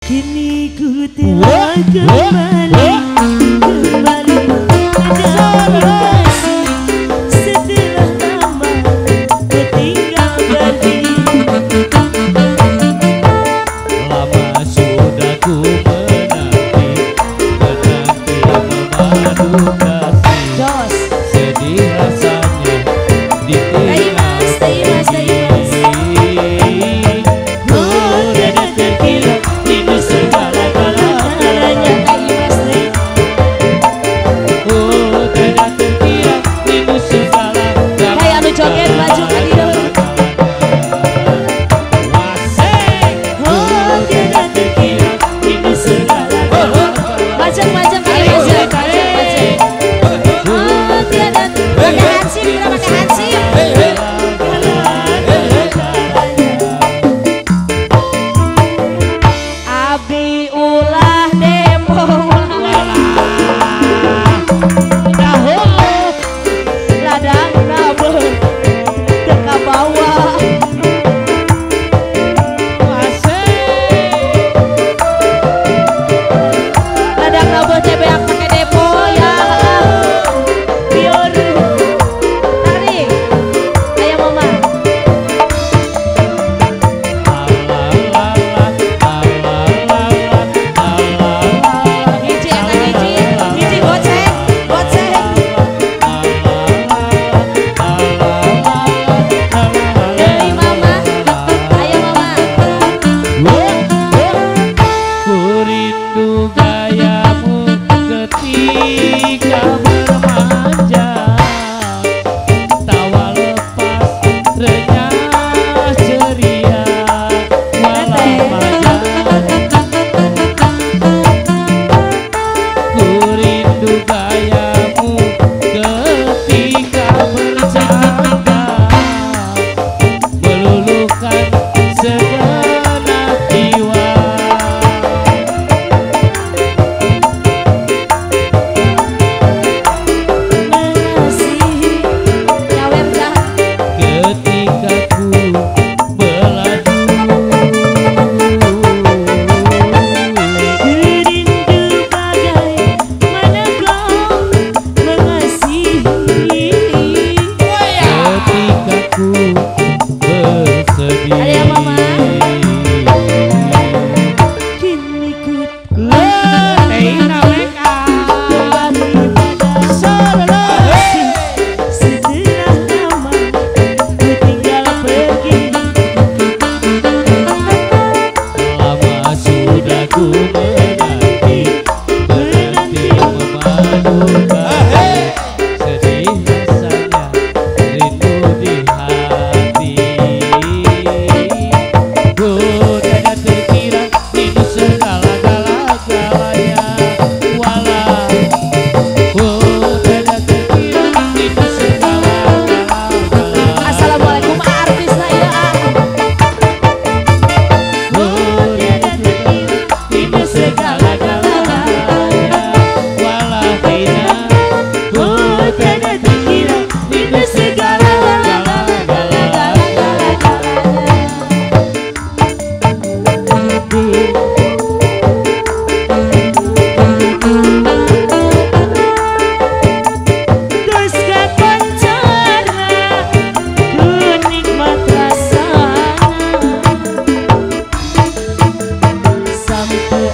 Kini ku telah kembali kasih setelah lama ku tinggal pergi. Lama sudah ku menanti memadu kasih. Sedih rasanya ditinggal pergi. Joget maju ke dia. Oh tidak terkira ini segala. Macam macam oh tidak pakai hansip, kita pakai hansip. Abi ulah demo ladang kabel ke bawah. Ladang kabel CB yang pakai depo ya. Biar tarik ayam mama. Hiji goceng goceng. Dari mama, ayam mama. Ku rindu gayamu ketika bermanja, tawa lepas renyah ceria walau pajak. Ku rindu gayamu ketika bercanda, meluluhkan segenap jiwa. Mengasihi nyawer dah. Ketika ku belaju, Rindu bagaimana kau mengasihi. ketika ku bersedih. Ada mama. Kini ku Teina mereka kembali pada kasih setelah lama ku tinggal pergi. lama sudah ku menanti berhenti memadu kasih. Sedih rasanya rindu di hati. Ku tidak terkira ini segala-galanya. Walau ku tidak terkira ini segala-galanya. Assalamualaikum artis saya. Ku tidak terkira ini segala-galanya. Walau tidak ku tidak terkira ini segala-galanya. Terus kapan cara ku nikmat rasanya sampai